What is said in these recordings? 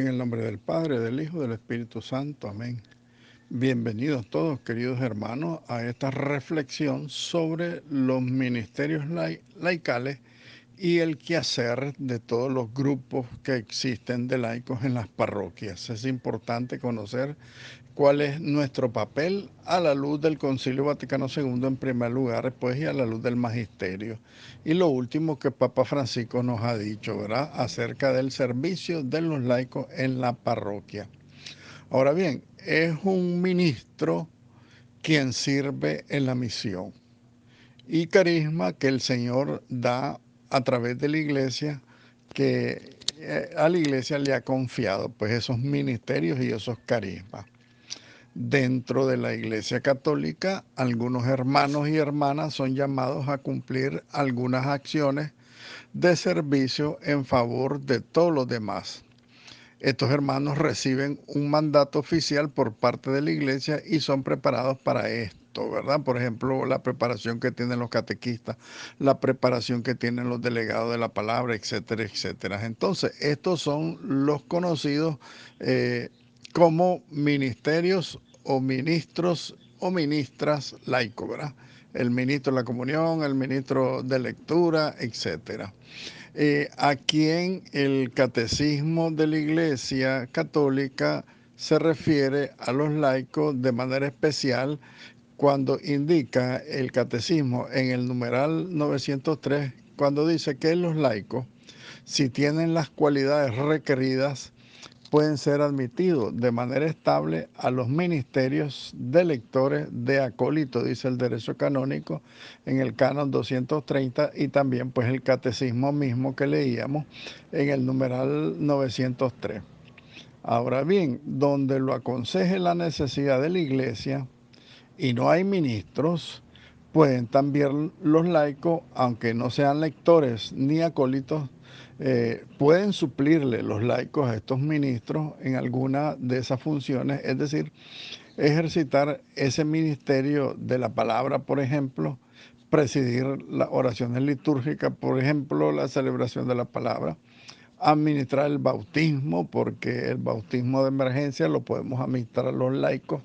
En el nombre del Padre, del Hijo, del Espíritu Santo. Amén. Bienvenidos todos, queridos hermanos, a esta reflexión sobre los ministerios laicales y el quehacer de todos los grupos que existen de laicos en las parroquias. Es importante conocer cuál es nuestro papel a la luz del Concilio Vaticano II en primer lugar, pues, y a la luz del magisterio. Y lo último que Papa Francisco nos ha dicho, ¿verdad?, acerca del servicio de los laicos en la parroquia. Ahora bien, es un ministro quien sirve en la misión y carisma que el Señor da a través de la iglesia, que a la iglesia le ha confiado pues esos ministerios y esos carismas. Dentro de la Iglesia Católica, algunos hermanos y hermanas son llamados a cumplir algunas acciones de servicio en favor de todos los demás. Estos hermanos reciben un mandato oficial por parte de la Iglesia y son preparados para esto, ¿verdad? Por ejemplo, la preparación que tienen los catequistas, la preparación que tienen los delegados de la palabra, etcétera, etcétera. Entonces, estos son los conocidos como ministerios o ministros o ministras laicos, ¿verdad? El ministro de la comunión, el ministro de lectura, etcétera. A quien el catecismo de la Iglesia Católica se refiere a los laicos de manera especial cuando indica el catecismo en el numeral 903, cuando dice que los laicos, si tienen las cualidades requeridas, pueden ser admitidos de manera estable a los ministerios de lectores de acólito, dice el derecho canónico en el canon 230, y también pues el catecismo mismo que leíamos en el numeral 903. Ahora bien, donde lo aconseje la necesidad de la iglesia y no hay ministros, pueden también los laicos, aunque no sean lectores ni acólitos, pueden suplirle los laicos a estos ministros en alguna de esas funciones, es decir, ejercitar ese ministerio de la palabra, por ejemplo, presidir las oraciones litúrgicas, por ejemplo, la celebración de la palabra, administrar el bautismo, porque el bautismo de emergencia lo podemos administrar los laicos.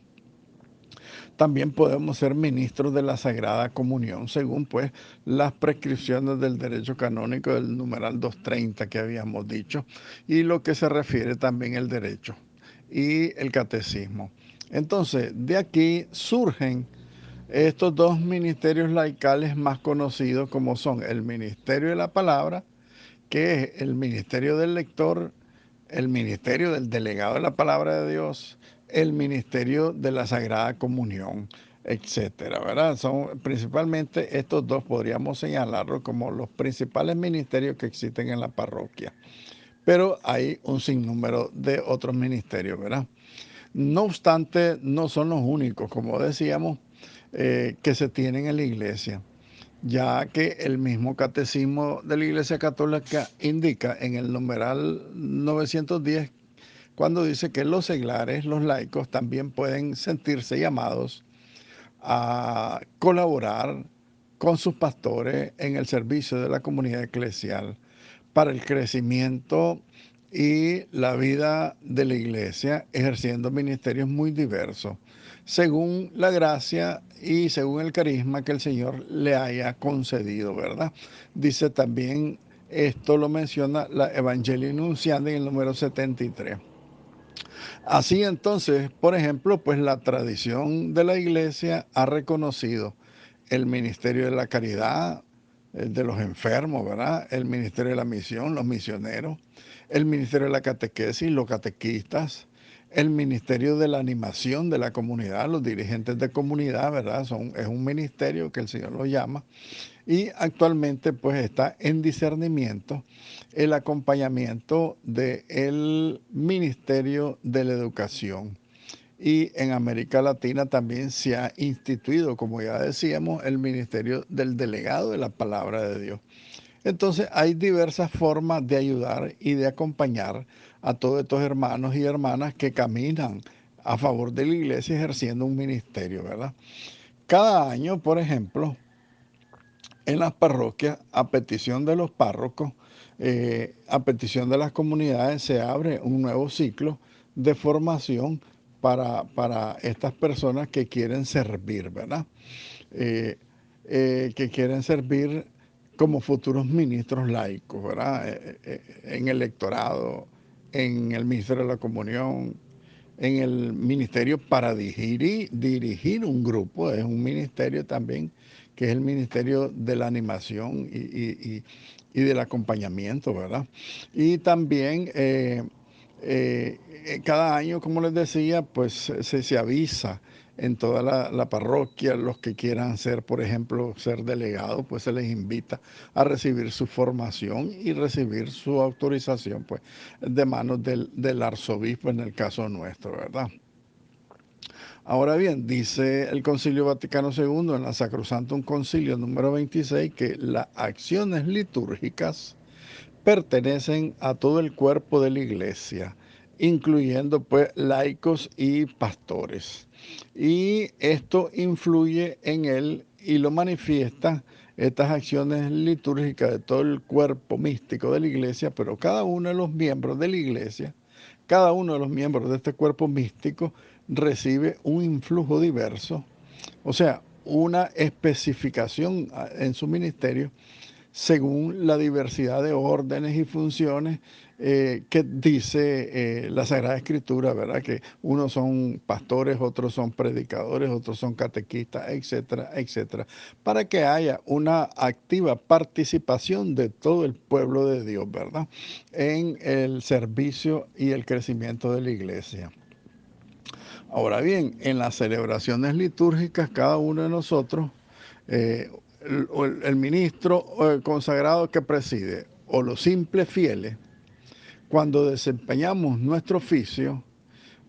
También podemos ser ministros de la Sagrada Comunión, según pues las prescripciones del derecho canónico del numeral 230 que habíamos dicho, y lo que se refiere también el derecho y el catecismo. Entonces, de aquí surgen estos dos ministerios laicales más conocidos, como son el ministerio de la palabra, que es el ministerio del lector, el ministerio del delegado de la palabra de Dios, el ministerio de la Sagrada Comunión, etcétera, ¿verdad? Son principalmente estos dos, podríamos señalarlos como los principales ministerios que existen en la parroquia. Pero hay un sinnúmero de otros ministerios, ¿verdad? No obstante, no son los únicos, como decíamos, que se tienen en la iglesia, ya que el mismo catecismo de la Iglesia Católica indica en el numeral 910, cuando dice que los seglares, los laicos, también pueden sentirse llamados a colaborar con sus pastores en el servicio de la comunidad eclesial para el crecimiento y la vida de la iglesia, ejerciendo ministerios muy diversos, según la gracia y según el carisma que el Señor le haya concedido, ¿verdad? Dice también, esto lo menciona la Evangelii Nunciandi en el número 73. Así entonces, por ejemplo, pues la tradición de la iglesia ha reconocido el ministerio de la caridad, el de los enfermos, ¿verdad? El ministerio de la misión, los misioneros, el ministerio de la catequesis, los catequistas, el ministerio de la animación de la comunidad, los dirigentes de comunidad, ¿verdad? Es un ministerio que el Señor lo llama, y actualmente pues está en discernimiento el acompañamiento del Ministerio de la Educación. Y en América Latina también se ha instituido, como ya decíamos, el Ministerio del Delegado de la Palabra de Dios. Entonces hay diversas formas de ayudar y de acompañar a todos estos hermanos y hermanas que caminan a favor de la iglesia ejerciendo un ministerio, ¿verdad? Cada año, por ejemplo, en las parroquias, a petición de los párrocos, a petición de las comunidades se abre un nuevo ciclo de formación para estas personas que quieren servir, ¿verdad? Eh, que quieren servir como futuros ministros laicos, ¿verdad? En el electorado, en el Ministerio de la Comunión, en el ministerio para dirigir un grupo, es un ministerio también que es el ministerio de la animación y del acompañamiento, ¿verdad? Y también cada año, como les decía, pues se avisa en toda la parroquia, los que quieran ser, por ejemplo, ser delegados, pues se les invita a recibir su formación y recibir su autorización, pues, de manos del arzobispo en el caso nuestro, ¿verdad? Ahora bien, dice el Concilio Vaticano II en la Sacrosantum Concilio número 26 que las acciones litúrgicas pertenecen a todo el cuerpo de la iglesia, incluyendo pues laicos y pastores. Y esto influye en él y lo manifiesta estas acciones litúrgicas de todo el cuerpo místico de la iglesia, pero cada uno de los miembros de la iglesia, cada uno de los miembros de este cuerpo místico recibe un influjo diverso, o sea, una especificación en su ministerio según la diversidad de órdenes y funciones que dice la Sagrada Escritura, ¿verdad? Que unos son pastores, otros son predicadores, otros son catequistas, etcétera, etcétera, para que haya una activa participación de todo el pueblo de Dios, ¿verdad? En el servicio y el crecimiento de la iglesia. Ahora bien, en las celebraciones litúrgicas, cada uno de nosotros, eh, el ministro o el consagrado que preside, o los simples fieles, cuando desempeñamos nuestro oficio,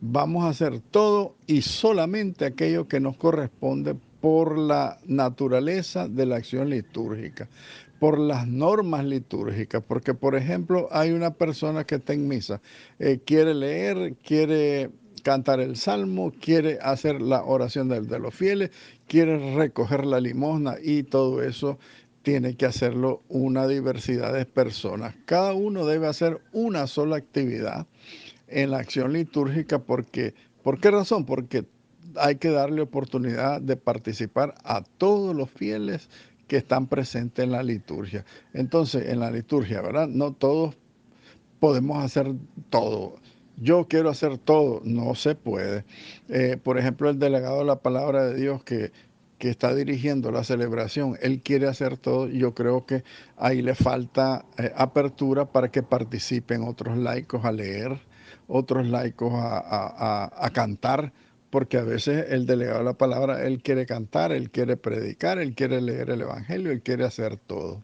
vamos a hacer todo y solamente aquello que nos corresponde por la naturaleza de la acción litúrgica, por las normas litúrgicas, porque por ejemplo hay una persona que está en misa, quiere leer, quiere cantar el salmo, quiere hacer la oración de los fieles, quiere recoger la limosna y todo eso tiene que hacerlo una diversidad de personas. Cada uno debe hacer una sola actividad en la acción litúrgica porque, ¿por qué razón? Porque hay que darle oportunidad de participar a todos los fieles que están presentes en la liturgia. Entonces, en la liturgia, ¿verdad? No todos podemos hacer todo. Yo quiero hacer todo, no se puede. Por ejemplo, el delegado de la palabra de Dios que está dirigiendo la celebración, él quiere hacer todo. Yo creo que ahí le falta apertura para que participen otros laicos a leer, otros laicos a cantar, porque a veces el delegado de la palabra, él quiere cantar, él quiere predicar, él quiere leer el Evangelio, él quiere hacer todo.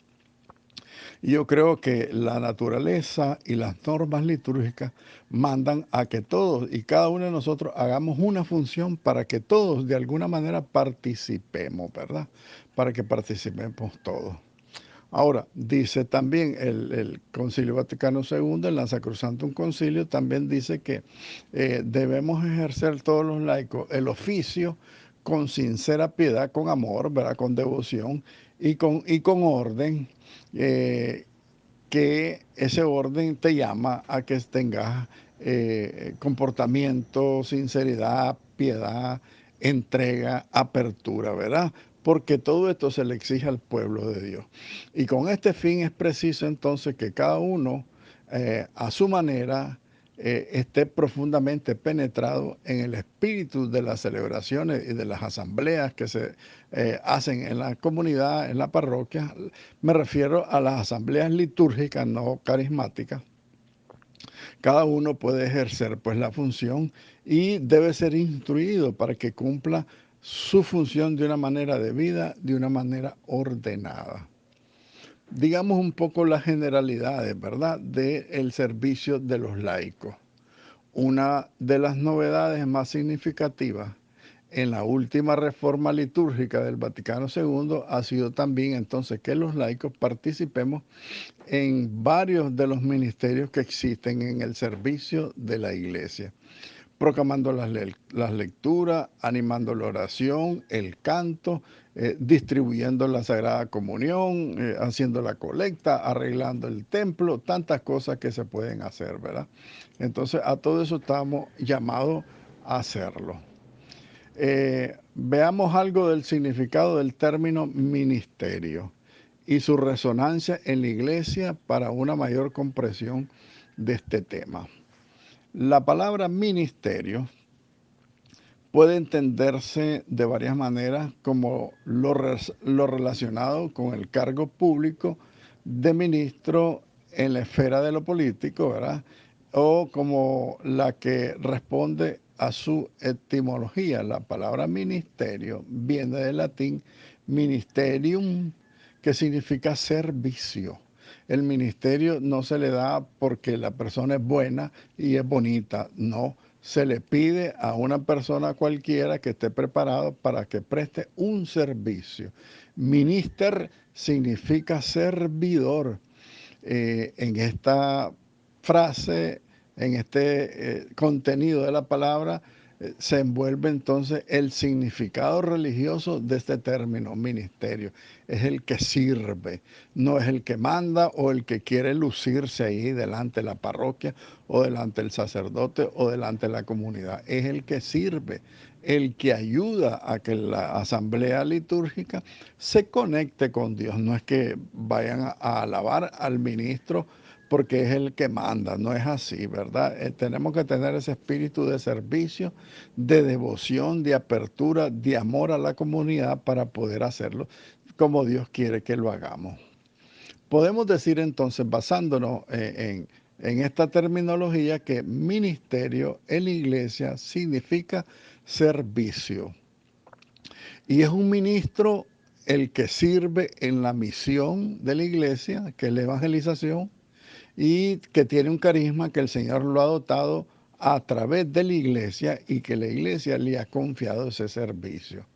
Yo creo que la naturaleza y las normas litúrgicas mandan a que todos y cada uno de nosotros hagamos una función para que todos de alguna manera participemos, ¿verdad? Para que participemos todos. Ahora, dice también el Concilio Vaticano II, en la Sacrosantum Concilio, también dice que debemos ejercer todos los laicos el oficio con sincera piedad, con amor, ¿verdad? Con devoción y con orden, eh, que ese orden te llama a que tengas comportamiento, sinceridad, piedad, entrega, apertura, ¿verdad? Porque todo esto se le exige al pueblo de Dios. Y con este fin es preciso entonces que cada uno a su manera esté profundamente penetrado en el espíritu de las celebraciones y de las asambleas que se hacen en la comunidad, en la parroquia. Me refiero a las asambleas litúrgicas, no carismáticas. Cada uno puede ejercer pues la función y debe ser instruido para que cumpla su función de una manera debida, de una manera ordenada. Digamos un poco las generalidades, ¿verdad?, del servicio de los laicos. Una de las novedades más significativas en la última reforma litúrgica del Vaticano II ha sido también entonces que los laicos participemos en varios de los ministerios que existen en el servicio de la iglesia. proclamando las lecturas, animando la oración, el canto, distribuyendo la Sagrada Comunión, haciendo la colecta, arreglando el templo, tantas cosas que se pueden hacer, ¿verdad? Entonces a todo eso estamos llamados a hacerlo. Veamos algo del significado del término ministerio y su resonancia en la iglesia para una mayor comprensión de este tema. La palabra ministerio puede entenderse de varias maneras como lo relacionado con el cargo público de ministro en la esfera de lo político, ¿verdad? O como la que responde a su etimología. La palabra ministerio viene del latín ministerium, que significa servicio. El ministerio no se le da porque la persona es buena y es bonita, no. Se le pide a una persona cualquiera que esté preparado para que preste un servicio. Minister significa servidor. En esta frase, en este contenido de la palabra, se envuelve entonces el significado religioso de este término, ministerio. Es el que sirve, no es el que manda o el que quiere lucirse ahí delante de la parroquia o delante del sacerdote o delante de la comunidad. Es el que sirve, el que ayuda a que la asamblea litúrgica se conecte con Dios. No es que vayan a alabar al ministro porque es el que manda, no es así, ¿verdad? Tenemos que tener ese espíritu de servicio, de devoción, de apertura, de amor a la comunidad para poder hacerlo como Dios quiere que lo hagamos. Podemos decir entonces, basándonos en esta terminología, que ministerio en la iglesia significa servicio. Y es un ministro el que sirve en la misión de la iglesia, que es la evangelización, y que tiene un carisma que el Señor lo ha dotado a través de la iglesia y que la iglesia le ha confiado ese servicio.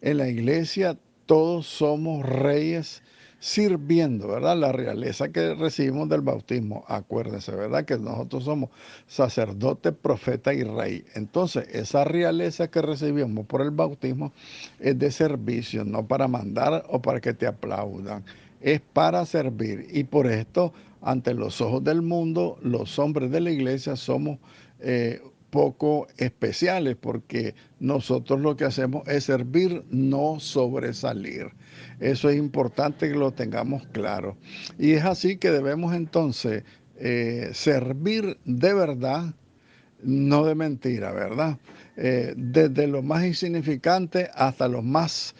En la iglesia todos somos reyes sirviendo, ¿verdad? La realeza que recibimos del bautismo, acuérdense, ¿verdad? Que nosotros somos sacerdote, profeta y rey. Entonces, esa realeza que recibimos por el bautismo es de servicio, no para mandar o para que te aplaudan, es para servir. Y por esto, ante los ojos del mundo, los hombres de la iglesia somos poco especiales, porque nosotros lo que hacemos es servir, no sobresalir. Eso es importante que lo tengamos claro. Y es así que debemos entonces servir de verdad, no de mentira, ¿verdad? Desde lo más insignificante hasta lo más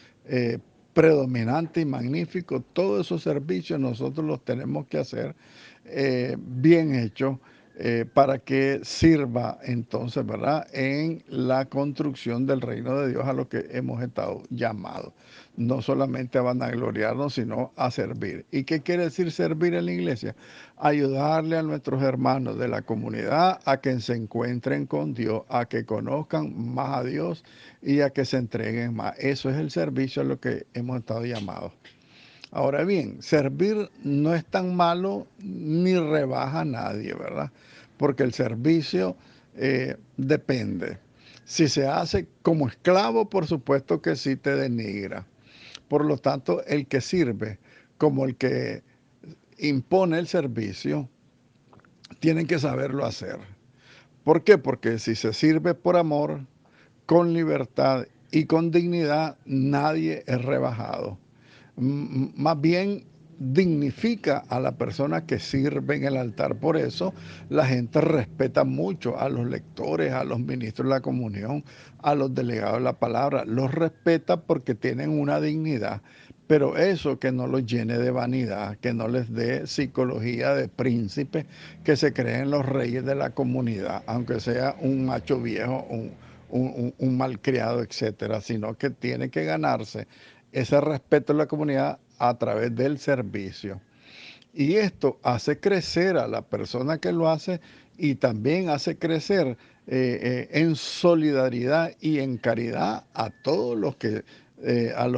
predominante y magnífico, todos esos servicios nosotros los tenemos que hacer bien hechos, para que sirva entonces, ¿verdad?, en la construcción del reino de Dios a lo que hemos estado llamados. No solamente a vanagloriarnos, sino a servir. ¿Y qué quiere decir servir en la iglesia? Ayudarle a nuestros hermanos de la comunidad a que se encuentren con Dios, a que conozcan más a Dios y a que se entreguen más. Eso es el servicio a lo que hemos estado llamados. Ahora bien, servir no es tan malo ni rebaja a nadie, ¿verdad? Porque el servicio depende. Si se hace como esclavo, por supuesto que sí te denigra. Por lo tanto, el que sirve como el que impone el servicio, tienen que saberlo hacer. ¿Por qué? Porque si se sirve por amor, con libertad y con dignidad, nadie es rebajado. Más bien dignifica a la persona que sirve en el altar. Por eso la gente respeta mucho a los lectores, a los ministros de la comunión, a los delegados de la palabra. Los respeta porque tienen una dignidad. Pero eso que no los llene de vanidad, que no les dé psicología de príncipe, que se creen los reyes de la comunidad, aunque sea un macho viejo, un malcriado, etcétera, sino que tiene que ganarse ese respeto a la comunidad a través del servicio. Y esto hace crecer a la persona que lo hace y también hace crecer en solidaridad y en caridad a los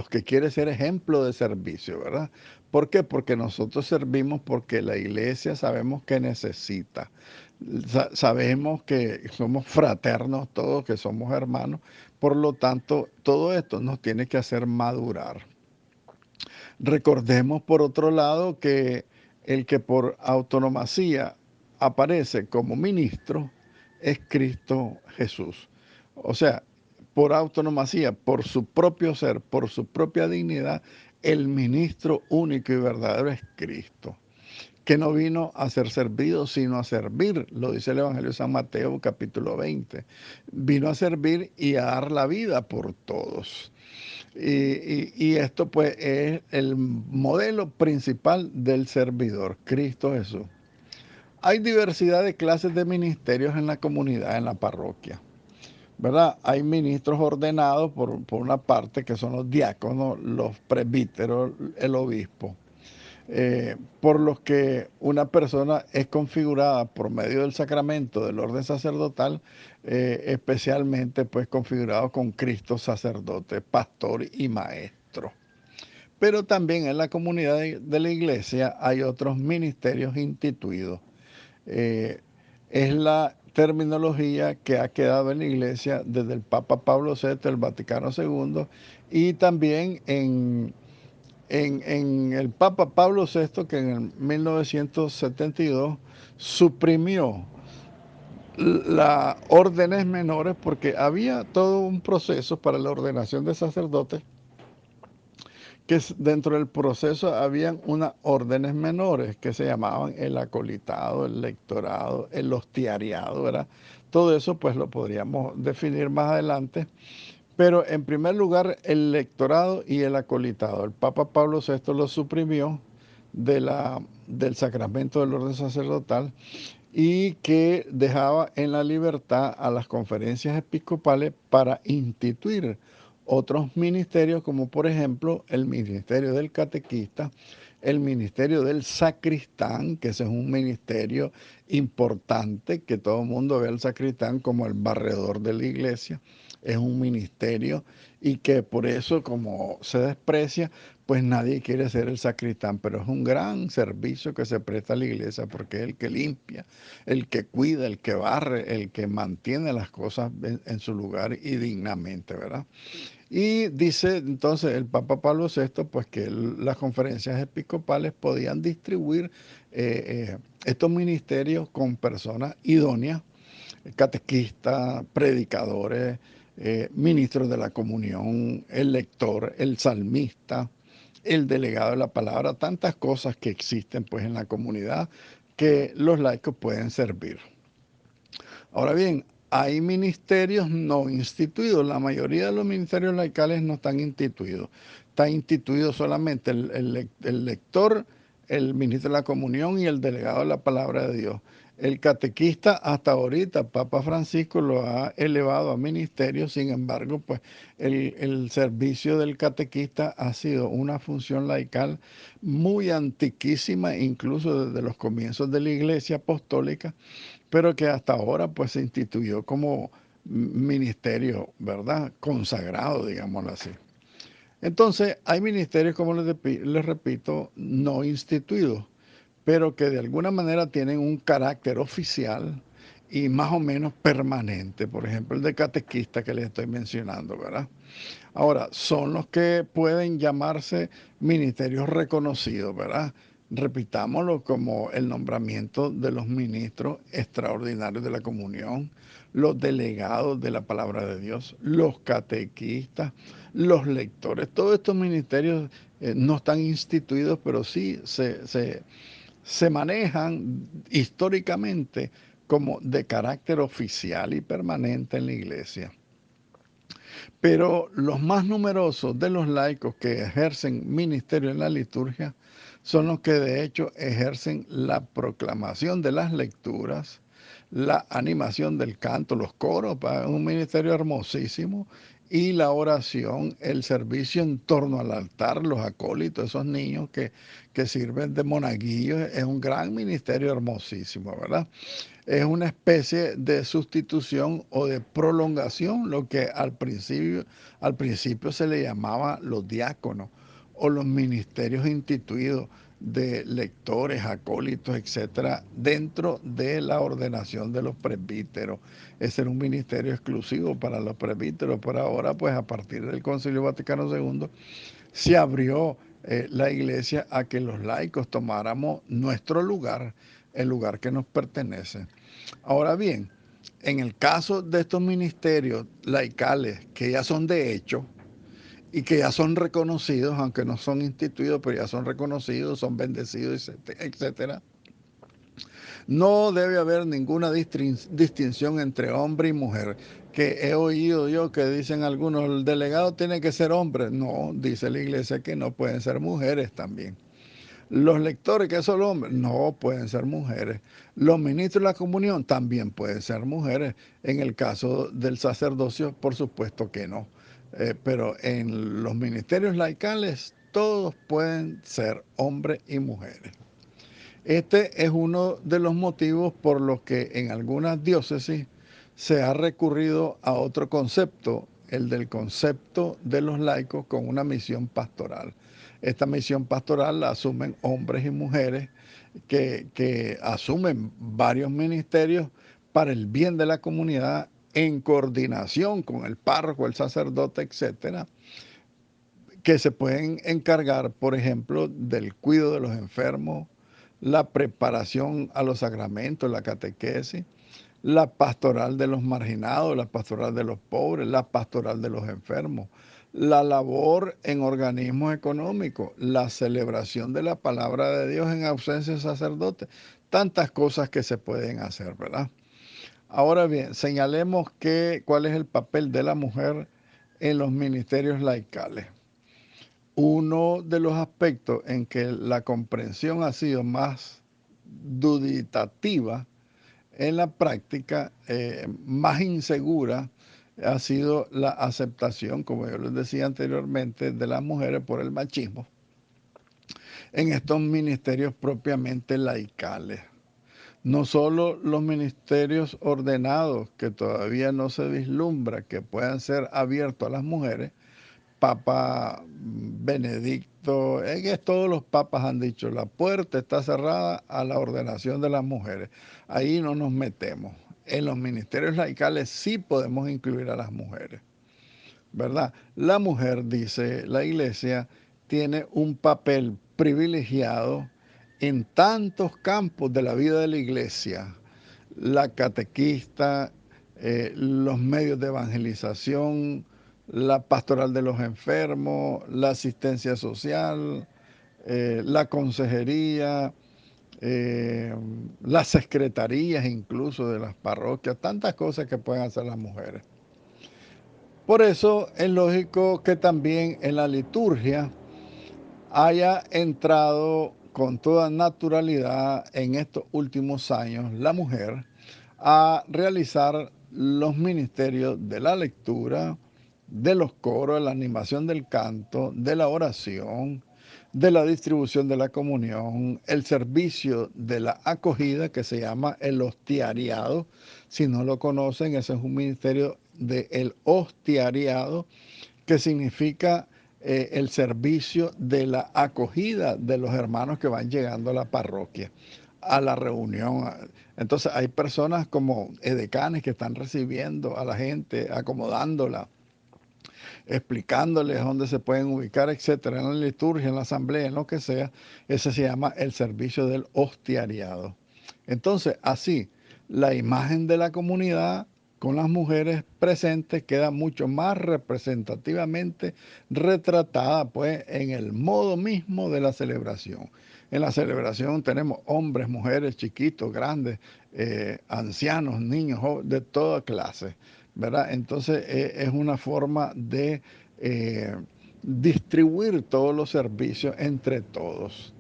que quiere ser ejemplo de servicio, ¿verdad? ¿Por qué? Porque nosotros servimos porque la iglesia sabemos que necesita. Sabemos que somos fraternos todos, que somos hermanos, por lo tanto, todo esto nos tiene que hacer madurar. Recordemos, por otro lado, que el que por autonomacía aparece como ministro es Cristo Jesús. O sea, por autonomacía, por su propio ser, por su propia dignidad, el ministro único y verdadero es Cristo, que no vino a ser servido, sino a servir, lo dice el Evangelio de San Mateo capítulo 20. Vino a servir y a dar la vida por todos. Y esto pues es el modelo principal del servidor, Cristo Jesús. Hay diversidad de clases de ministerios en la comunidad, en la parroquia, ¿verdad? Hay ministros ordenados por una parte, que son los diáconos, los presbíteros, el obispo, por los que una persona es configurada por medio del sacramento del orden sacerdotal, especialmente pues configurado con Cristo sacerdote, pastor y maestro. Pero también en la comunidad de la iglesia hay otros ministerios instituidos. Eh, es la terminología que ha quedado en la iglesia desde el Papa Pablo VI, el Vaticano II, y también en el Papa Pablo VI, que en el 1972 suprimió las órdenes menores porque había todo un proceso para la ordenación de sacerdotes, que dentro del proceso habían unas órdenes menores que se llamaban el acolitado, el lectorado, el hostiariado, ¿verdad? Todo eso pues lo podríamos definir más adelante. Pero en primer lugar, el lectorado y el acolitado. El Papa Pablo VI lo suprimió del sacramento del orden sacerdotal y que dejaba en la libertad a las conferencias episcopales para instituir otros ministerios, como por ejemplo el ministerio del catequista, el ministerio del sacristán, que ese es un ministerio importante, que todo el mundo ve al sacristán como el barredor de la iglesia, es un ministerio y que por eso, como se desprecia, pues nadie quiere ser el sacristán, pero es un gran servicio que se presta a la iglesia porque es el que limpia, el que cuida, el que barre, el que mantiene las cosas en su lugar y dignamente, ¿verdad? Y dice entonces el Papa Pablo VI, pues que las conferencias episcopales podían distribuir estos ministerios con personas idóneas, catequistas, predicadores, ministros de la comunión, el lector, el salmista, el delegado de la palabra, tantas cosas que existen pues en la comunidad que los laicos pueden servir. Ahora bien, hay ministerios no instituidos. La mayoría de los ministerios laicales no están instituidos. Está instituido solamente el lector, el ministro de la comunión y el delegado de la palabra de Dios. El catequista hasta ahorita, Papa Francisco lo ha elevado a ministerio, sin embargo, pues el servicio del catequista ha sido una función laical muy antiquísima, incluso desde los comienzos de la Iglesia Apostólica, pero que hasta ahora pues se instituyó como ministerio, ¿verdad? Consagrado, digámoslo así. Entonces, hay ministerios, como les repito, no instituidos, pero que de alguna manera tienen un carácter oficial y más o menos permanente. Por ejemplo, el de catequista que les estoy mencionando, ¿verdad? Ahora, son los que pueden llamarse ministerios reconocidos, ¿verdad? Repitámoslo, como el nombramiento de los ministros extraordinarios de la comunión, los delegados de la palabra de Dios, los catequistas, los lectores. Todos estos ministerios no están instituidos, pero sí se manejan históricamente como de carácter oficial y permanente en la iglesia. Pero los más numerosos de los laicos que ejercen ministerio en la liturgia son los que de hecho ejercen la proclamación de las lecturas, la animación del canto, los coros, un ministerio hermosísimo, y la oración, el servicio en torno al altar, los acólitos, esos niños que sirven de monaguillos, es un gran ministerio hermosísimo, ¿verdad? Es una especie de sustitución o de prolongación, lo que al principio se le llamaba los diáconos o los ministerios instituidos. de lectores, acólitos, etcétera, dentro de la ordenación de los presbíteros. Ese era un ministerio exclusivo para los presbíteros, pero ahora, pues a partir del Concilio Vaticano II, se abrió la iglesia a que los laicos tomáramos nuestro lugar, el lugar que nos pertenece. Ahora bien, en el caso de estos ministerios laicales que ya son de hecho y que ya son reconocidos, aunque no son instituidos, pero ya son reconocidos, son bendecidos, etcétera, no debe haber ninguna distinción entre hombre y mujer. Que he oído yo que dicen algunos, el delegado tiene que ser hombre. No, dice la iglesia que no, pueden ser mujeres también. Los lectores que son hombres, no, pueden ser mujeres. Los ministros de la comunión también pueden ser mujeres. En el caso del sacerdocio, por supuesto que no. Pero en los ministerios laicales, todos pueden ser hombres y mujeres. Este es uno de los motivos por los que en algunas diócesis se ha recurrido a otro concepto, el del concepto de los laicos con una misión pastoral. Esta misión pastoral la asumen hombres y mujeres que asumen varios ministerios para el bien de la comunidad en coordinación con el párroco, el sacerdote, etcétera, que se pueden encargar, por ejemplo, del cuidado de los enfermos, la preparación a los sacramentos, la catequesis, la pastoral de los marginados, la pastoral de los pobres, la pastoral de los enfermos, la labor en organismos económicos, la celebración de la palabra de Dios en ausencia de sacerdote, tantas cosas que se pueden hacer, ¿verdad? Ahora bien, señalemos cuál es el papel de la mujer en los ministerios laicales. Uno de los aspectos en que la comprensión ha sido más duditativa en la práctica, más insegura, ha sido la aceptación, como yo les decía anteriormente, de las mujeres por el machismo en estos ministerios propiamente laicales. No solo los ministerios ordenados, que todavía no se vislumbra que puedan ser abiertos a las mujeres. Papa Benedicto, es que todos los papas han dicho, la puerta está cerrada a la ordenación de las mujeres. Ahí no nos metemos. En los ministerios laicales sí podemos incluir a las mujeres, ¿verdad? La mujer, dice la iglesia, tiene un papel privilegiado en tantos campos de la vida de la iglesia. La catequista, los medios de evangelización, la pastoral de los enfermos, la asistencia social, la consejería, las secretarías incluso de las parroquias, tantas cosas que pueden hacer las mujeres. Por eso es lógico que también en la liturgia haya entrado con toda naturalidad en estos últimos años la mujer a realizar los ministerios de la lectura, de los coros, de la animación del canto, de la oración, de la distribución de la comunión, el servicio de la acogida que se llama el hostiariado. Si no lo conocen, ese es un ministerio del hostiariado que significa el servicio de la acogida de los hermanos que van llegando a la parroquia, a la reunión. Entonces hay personas como edecanes que están recibiendo a la gente, acomodándola, explicándoles dónde se pueden ubicar, etcétera, en la liturgia, en la asamblea, en lo que sea. Ese se llama el servicio del hostiariado. Entonces, así, la imagen de la comunidad con las mujeres presentes queda mucho más representativamente retratada, pues, en el modo mismo de la celebración. En la celebración tenemos hombres, mujeres, chiquitos, grandes, ancianos, niños, jóvenes, de toda clase, ¿verdad? Entonces es una forma de distribuir todos los servicios entre todos.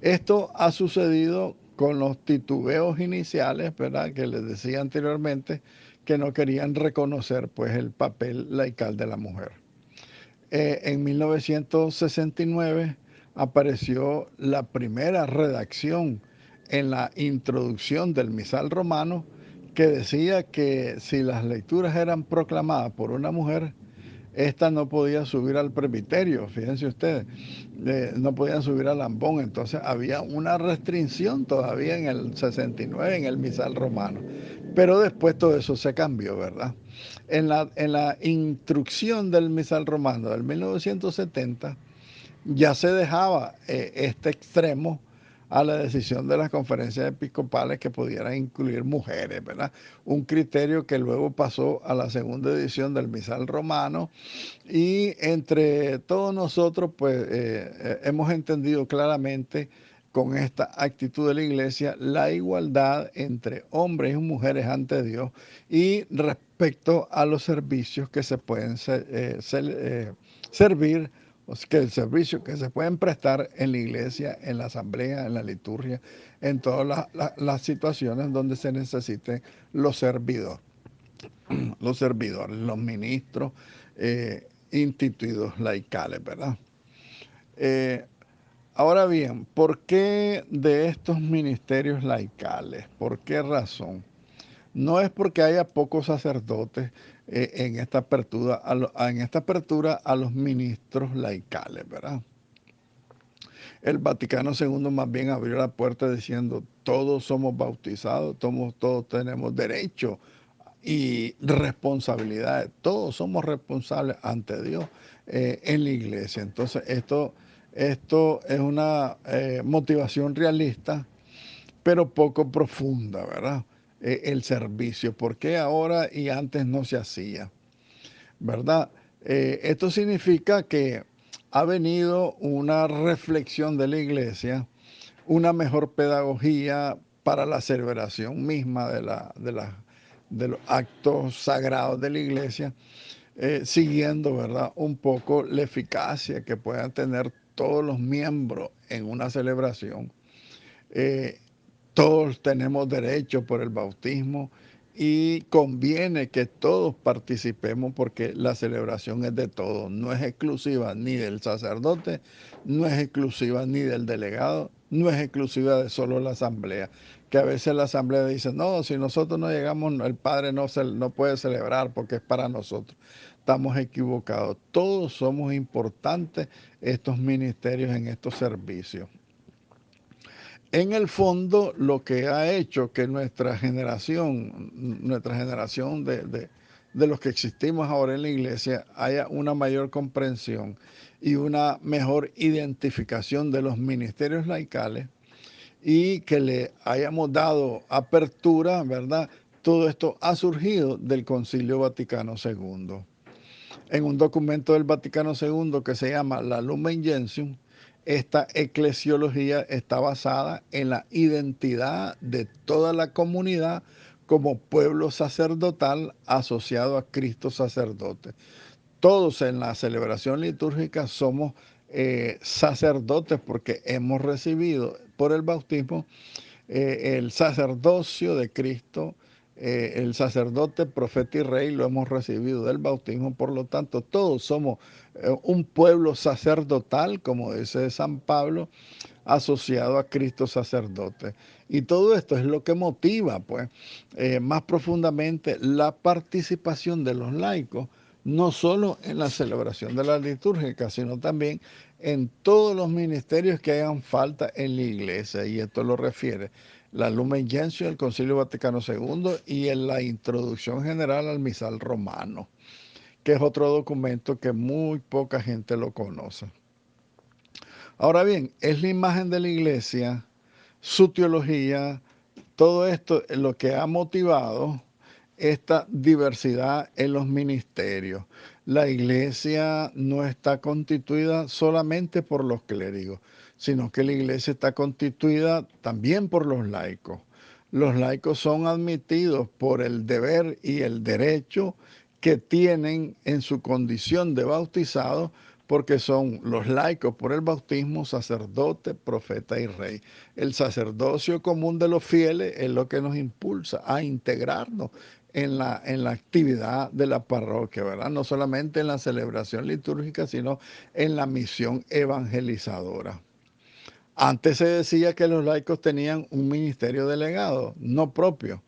Esto ha sucedido con los titubeos iniciales, ¿verdad? Que les decía anteriormente, que no querían reconocer pues el papel laical de la mujer. En 1969 apareció la primera redacción en la introducción del misal romano que decía que si las lecturas eran proclamadas por una mujer, esta no podía subir al presbiterio, fíjense ustedes, no podían subir al ambón, entonces había una restricción todavía en el 69 en el misal romano. Pero después todo eso se cambió, ¿verdad? En la instrucción del misal romano del 1970 ya se dejaba este extremo a la decisión de las conferencias episcopales que pudieran incluir mujeres, ¿verdad? Un criterio que luego pasó a la segunda edición del misal romano y entre todos nosotros pues hemos entendido claramente con esta actitud de la iglesia la igualdad entre hombres y mujeres ante Dios y respecto a los servicios que se pueden servir, o sea, que el servicio que se pueden prestar en la iglesia, en la asamblea, en la liturgia, en todas las situaciones donde se necesiten los servidores, los ministros instituidos laicales, ¿verdad? Eh, Ahora bien, ¿por qué de estos ministerios laicales? ¿Por qué razón? No es porque haya pocos sacerdotes en esta apertura a los ministros laicales, ¿verdad? El Vaticano II más bien abrió la puerta diciendo, todos somos bautizados, todos tenemos derecho y responsabilidades, todos somos responsables ante Dios en la iglesia. Entonces esto es una motivación realista, pero poco profunda, ¿verdad? El servicio, ¿por qué ahora y antes no se hacía? ¿Verdad? Esto significa que ha venido una reflexión de la iglesia, una mejor pedagogía para la celebración misma de los actos sagrados de la iglesia, siguiendo, ¿verdad?, un poco la eficacia que puedan tener todos los miembros en una celebración. Eh, Todos tenemos derecho por el bautismo y conviene que todos participemos porque la celebración es de todos, no es exclusiva ni del sacerdote, no es exclusiva ni del delegado, no es exclusiva de solo la asamblea, que a veces la asamblea dice, no, si nosotros no llegamos, el padre no puede celebrar porque es para nosotros. Estamos equivocados, todos somos importantes estos ministerios en estos servicios. En el fondo, lo que ha hecho que nuestra generación de los que existimos ahora en la iglesia, haya una mayor comprensión y una mejor identificación de los ministerios laicales y que le hayamos dado apertura, ¿verdad? Todo esto ha surgido del Concilio Vaticano II. En un documento del Vaticano II que se llama la Lumen Gentium, esta eclesiología está basada en la identidad de toda la comunidad como pueblo sacerdotal asociado a Cristo sacerdote. Todos en la celebración litúrgica somos sacerdotes porque hemos recibido por el bautismo el sacerdocio de Cristo, el sacerdote, profeta y rey, lo hemos recibido del bautismo, por lo tanto todos somos un pueblo sacerdotal, como dice San Pablo, asociado a Cristo sacerdote. Y todo esto es lo que motiva, pues, más profundamente la participación de los laicos, no solo en la celebración de la litúrgica, sino también en todos los ministerios que hagan falta en la iglesia. Y esto lo refiere la Lumen Gentium del Concilio Vaticano II y en la Introducción General al Misal Romano, que es otro documento que muy poca gente lo conoce. Ahora bien, es la imagen de la iglesia, su teología, todo esto es lo que ha motivado esta diversidad en los ministerios. La iglesia no está constituida solamente por los clérigos, sino que la iglesia está constituida también por los laicos. Los laicos son admitidos por el deber y el derecho que tienen en su condición de bautizados, porque son los laicos por el bautismo, sacerdote, profeta y rey. El sacerdocio común de los fieles es lo que nos impulsa a integrarnos en la actividad de la parroquia, ¿verdad? No solamente en la celebración litúrgica, sino en la misión evangelizadora. Antes se decía que los laicos tenían un ministerio delegado, no propio,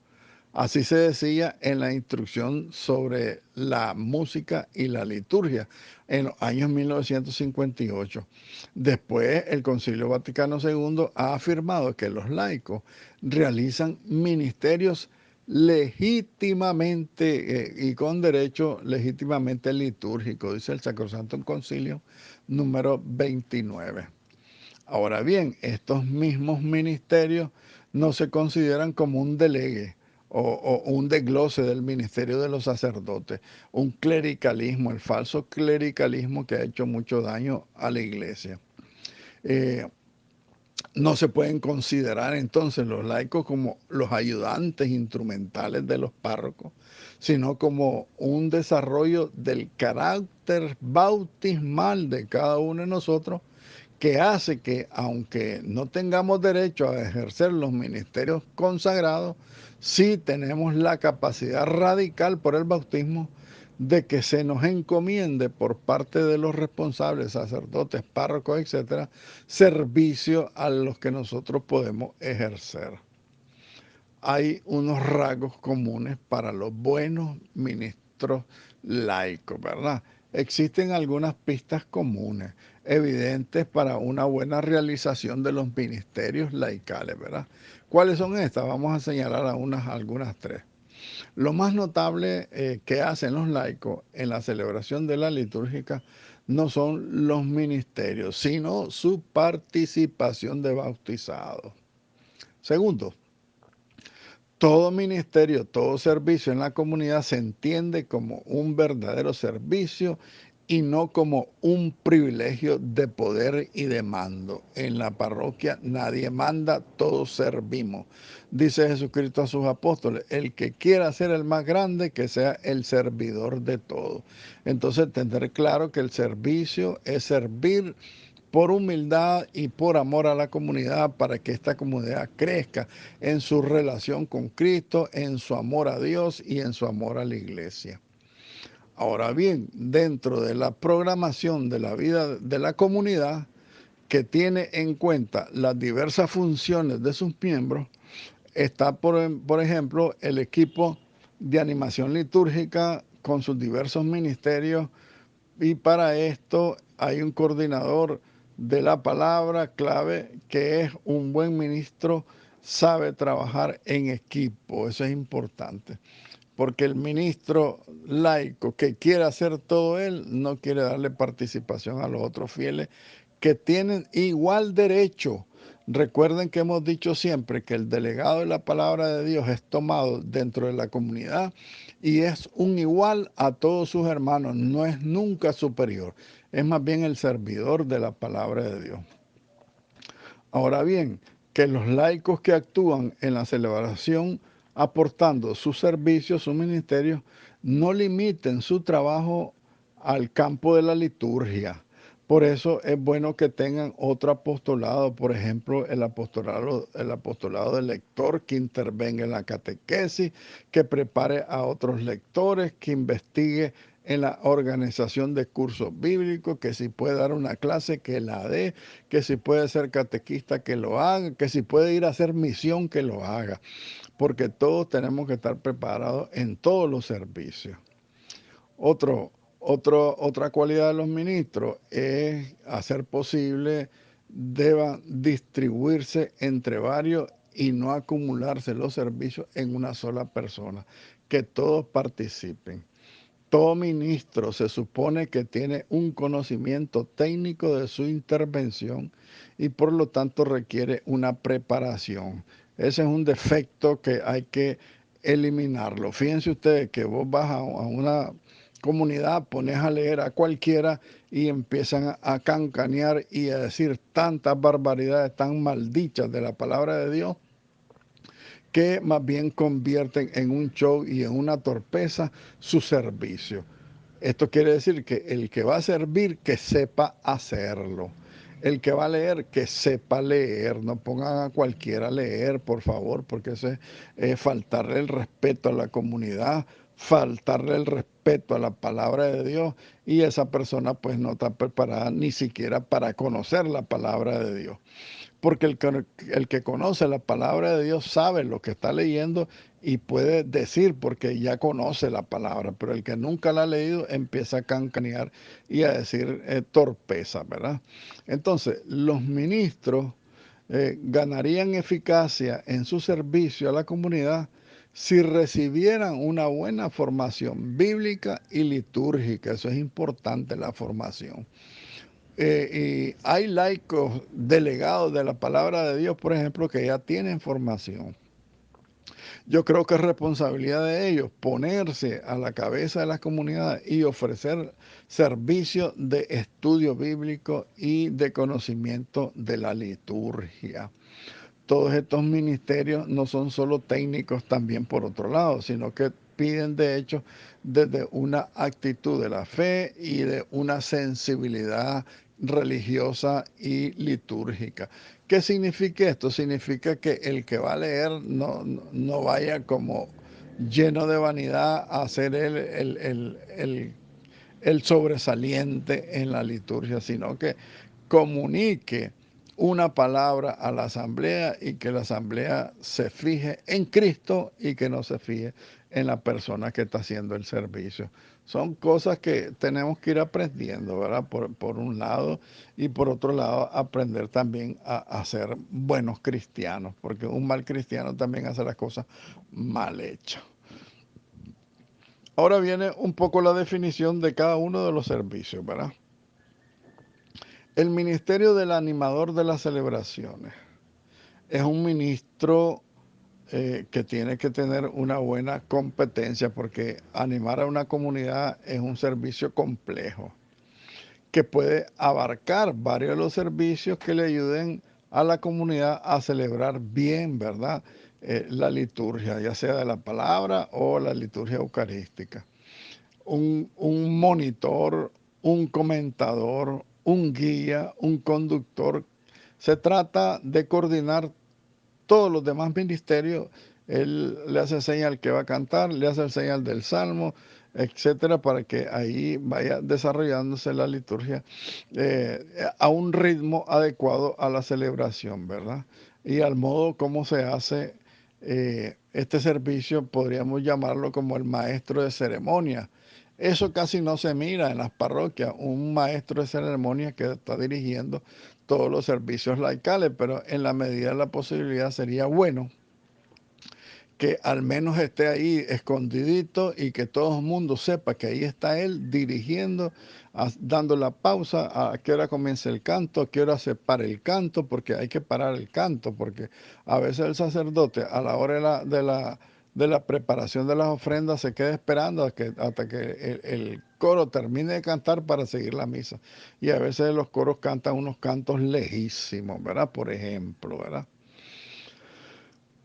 Así se decía en la instrucción sobre la música y la liturgia en los años 1958. Después, el Concilio Vaticano II ha afirmado que los laicos realizan ministerios legítimamente y con derecho legítimamente litúrgico, dice el Sacrosanto Concilio número 29. Ahora bien, estos mismos ministerios no se consideran como un delegue o un desglose del ministerio de los sacerdotes, un clericalismo, el falso clericalismo que ha hecho mucho daño a la iglesia. No se pueden considerar entonces los laicos como los ayudantes instrumentales de los párrocos, sino como un desarrollo del carácter bautismal de cada uno de nosotros que hace que, aunque no tengamos derecho a ejercer los ministerios consagrados, sí tenemos la capacidad radical por el bautismo de que se nos encomiende por parte de los responsables, sacerdotes, párrocos, etcétera, servicio a los que nosotros podemos ejercer. Hay unos rasgos comunes para los buenos ministros laicos, ¿verdad? Existen algunas pistas comunes, evidentes para una buena realización de los ministerios laicales, ¿verdad? ¿Cuáles son estas? Vamos a señalar algunas tres. Lo más notable que hacen los laicos en la celebración de la litúrgica no son los ministerios, sino su participación de bautizados. Segundo, todo ministerio, todo servicio en la comunidad se entiende como un verdadero servicio y no como un privilegio de poder y de mando. En la parroquia nadie manda, todos servimos. Dice Jesucristo a sus apóstoles, el que quiera ser el más grande, que sea el servidor de todos. Entonces, tener claro que el servicio es servir por humildad y por amor a la comunidad para que esta comunidad crezca en su relación con Cristo, en su amor a Dios y en su amor a la iglesia. Ahora bien, dentro de la programación de la vida de la comunidad, que tiene en cuenta las diversas funciones de sus miembros, está, por ejemplo, el equipo de animación litúrgica con sus diversos ministerios, y para esto hay un coordinador de la palabra clave que es un buen ministro, sabe trabajar en equipo. Eso es importante, porque el ministro laico que quiere hacer todo él no quiere darle participación a los otros fieles que tienen igual derecho. Recuerden que hemos dicho siempre que el delegado de la palabra de Dios es tomado dentro de la comunidad y es un igual a todos sus hermanos, no es nunca superior, es más bien el servidor de la palabra de Dios. Ahora bien, que los laicos que actúan en la celebración aportando sus servicios, sus ministerios, no limiten su trabajo al campo de la liturgia. Por eso es bueno que tengan otro apostolado, por ejemplo, el apostolado del lector que intervenga en la catequesis, que prepare a otros lectores, que investigue en la organización de cursos bíblicos, que si puede dar una clase, que la dé, que si puede ser catequista, que lo haga, que si puede ir a hacer misión, que lo haga, porque todos tenemos que estar preparados en todos los servicios. Otra cualidad de los ministros es hacer posible, deban distribuirse entre varios y no acumularse los servicios en una sola persona, que todos participen. Todo ministro se supone que tiene un conocimiento técnico de su intervención y por lo tanto requiere una preparación. Ese es un defecto que hay que eliminarlo. Fíjense ustedes que vos vas a una comunidad, pones a leer a cualquiera y empiezan a cancanear y a decir tantas barbaridades tan maldichas de la palabra de Dios que más bien convierten en un show y en una torpeza su servicio. Esto quiere decir que el que va a servir, que sepa hacerlo. El que va a leer, que sepa leer. No pongan a cualquiera a leer, por favor, porque eso es faltarle el respeto a la comunidad, faltarle el respeto a la palabra de Dios, y esa persona pues no está preparada ni siquiera para conocer la palabra de Dios. porque el que conoce la palabra de Dios sabe lo que está leyendo y puede decir porque ya conoce la palabra, pero el que nunca la ha leído empieza a cancanear y a decir torpeza, ¿verdad? Entonces, los ministros ganarían eficacia en su servicio a la comunidad si recibieran una buena formación bíblica y litúrgica. Eso es importante, la formación. Y hay laicos delegados de la palabra de Dios, por ejemplo, que ya tienen formación. Yo creo que es responsabilidad de ellos ponerse a la cabeza de las comunidades y ofrecer servicios de estudio bíblico y de conocimiento de la liturgia. Todos estos ministerios no son solo técnicos también por otro lado, sino que piden de hecho desde una actitud de la fe y de una sensibilidad religiosa y litúrgica. ¿Qué significa esto? Significa que el que va a leer no vaya como lleno de vanidad a ser el sobresaliente en la liturgia, sino que comunique una palabra a la asamblea y que la asamblea se fije en Cristo y que no se fije en la persona que está haciendo el servicio. Son cosas que tenemos que ir aprendiendo, ¿verdad? Por un lado, y por otro lado, aprender también a ser buenos cristianos, porque un mal cristiano también hace las cosas mal hechas. Ahora viene un poco la definición de cada uno de los servicios, ¿verdad? El ministerio del animador de las celebraciones es un ministro que tiene que tener una buena competencia porque animar a una comunidad es un servicio complejo que puede abarcar varios de los servicios que le ayuden a la comunidad a celebrar bien, ¿verdad? La liturgia, ya sea de la palabra o la liturgia eucarística. Un monitor, un comentador, un guía, un conductor. Se trata de coordinar todos los demás ministerios. Él le hace señal que va a cantar, le hace el señal del salmo, etcétera, para que ahí vaya desarrollándose la liturgia a un ritmo adecuado a la celebración, ¿verdad? Y al modo como se hace este servicio, podríamos llamarlo como el maestro de ceremonia. Eso casi no se mira en las parroquias, un maestro de ceremonia que está dirigiendo todos los servicios laicales, pero en la medida de la posibilidad sería bueno que al menos esté ahí escondidito y que todo el mundo sepa que ahí está él dirigiendo, dando la pausa, a qué hora comienza el canto, a qué hora se para el canto, porque hay que parar el canto, porque a veces el sacerdote a la hora de la preparación de las ofrendas se queda esperando hasta que el coro termine de cantar para seguir la misa. Y a veces los coros cantan unos cantos lejísimos, ¿verdad? Por ejemplo, ¿verdad?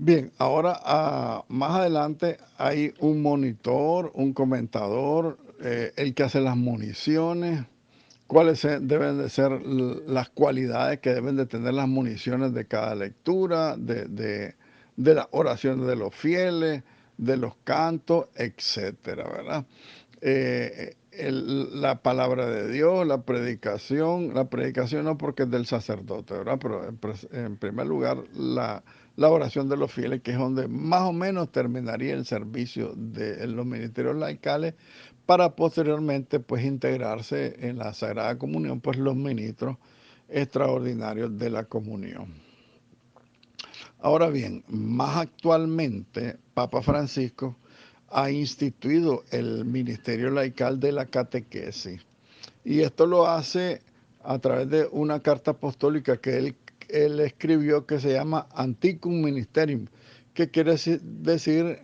Bien, ahora más adelante hay un monitor, un comentador, el que hace las municiones, cuáles deben de ser las cualidades que deben de tener las municiones de cada lectura, de las oraciones de los fieles, de los cantos, etcétera, ¿verdad? La palabra de Dios, la predicación no porque es del sacerdote, ¿verdad? Pero en primer lugar la oración de los fieles, que es donde más o menos terminaría el servicio de los ministerios laicales, para posteriormente pues integrarse en la Sagrada Comunión, pues los ministros extraordinarios de la comunión. Ahora bien, más actualmente, Papa Francisco ha instituido el ministerio laical de la catequesis. Y esto lo hace a través de una carta apostólica que él escribió que se llama Anticum Ministerium, que quiere decir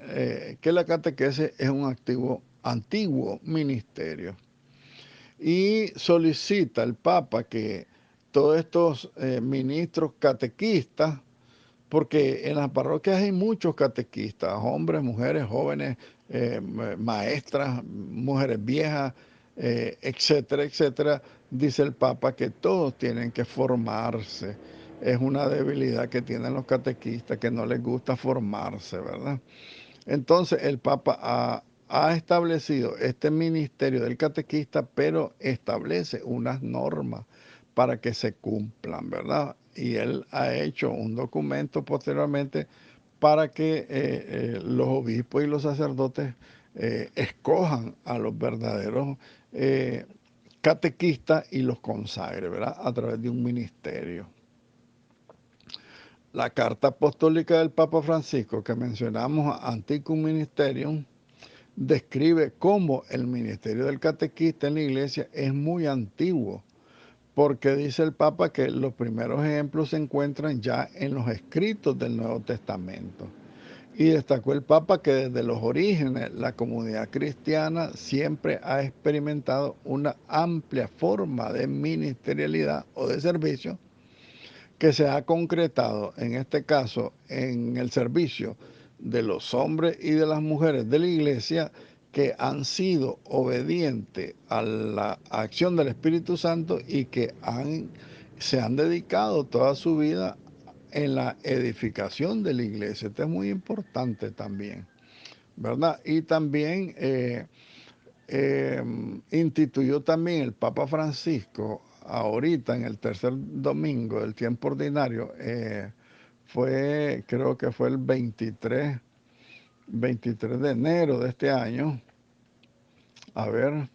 que la catequesis es un antiguo ministerio. Y solicita al Papa que todos estos ministros catequistas, porque en las parroquias hay muchos catequistas, hombres, mujeres, jóvenes, maestras, mujeres viejas, etcétera, etcétera. Dice el Papa que todos tienen que formarse. Es una debilidad que tienen los catequistas, que no les gusta formarse, ¿verdad? Entonces el Papa ha establecido este ministerio del catequista, pero establece unas normas para que se cumplan, ¿verdad? Y él ha hecho un documento posteriormente para que los obispos y los sacerdotes escojan a los verdaderos catequistas y los consagre, ¿verdad? A través de un ministerio. La carta apostólica del Papa Francisco que mencionamos, Anticum Ministerium, describe cómo el ministerio del catequista en la iglesia es muy antiguo, porque dice el Papa que los primeros ejemplos se encuentran ya en los escritos del Nuevo Testamento. Y destacó el Papa que desde los orígenes la comunidad cristiana siempre ha experimentado una amplia forma de ministerialidad o de servicio que se ha concretado en este caso en el servicio de los hombres y de las mujeres de la iglesia que han sido obedientes a la acción del Espíritu Santo y que se han dedicado toda su vida en la edificación de la iglesia. Esto es muy importante también, ¿verdad? Y también instituyó también el Papa Francisco, ahorita en el tercer domingo del tiempo ordinario, creo que fue el 23 de enero de este año. A ver,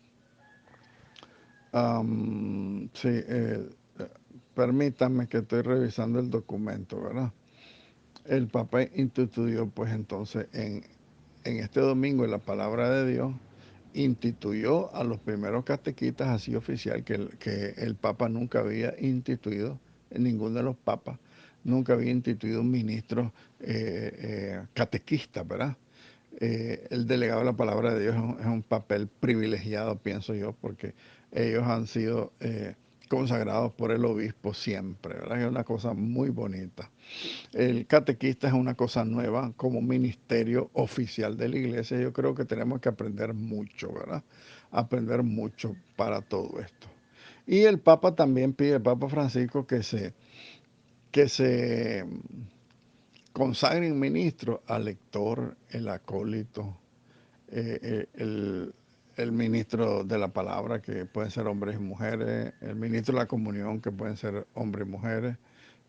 sí, permítanme que estoy revisando el documento, ¿verdad? El Papa instituyó, pues entonces, en este domingo, en la palabra de Dios, instituyó a los primeros catequistas así oficial, que el Papa nunca había instituido, ninguno de los papas, nunca había instituido un ministro catequista, ¿verdad? El delegado de la palabra de Dios es un papel privilegiado, pienso yo, porque ellos han sido consagrados por el obispo siempre, ¿verdad? Es una cosa muy bonita. El catequista es una cosa nueva como ministerio oficial de la iglesia. Yo creo que tenemos que aprender mucho, ¿verdad? Aprender mucho para todo esto. Y el Papa también pide, el Papa Francisco, que se consagren ministros al lector, el acólito, el ministro de la palabra, que pueden ser hombres y mujeres, el ministro de la comunión, que pueden ser hombres y mujeres,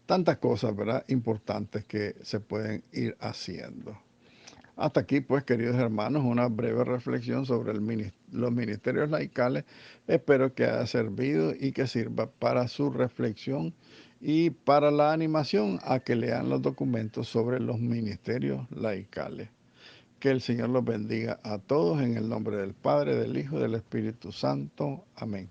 tantas cosas, ¿verdad?, importantes que se pueden ir haciendo. Hasta aquí, pues, queridos hermanos, una breve reflexión sobre los ministerios laicales. Espero que haya servido y que sirva para su reflexión y para la animación a que lean los documentos sobre los ministerios laicales. Que el Señor los bendiga a todos en el nombre del Padre, del Hijo y del Espíritu Santo. Amén.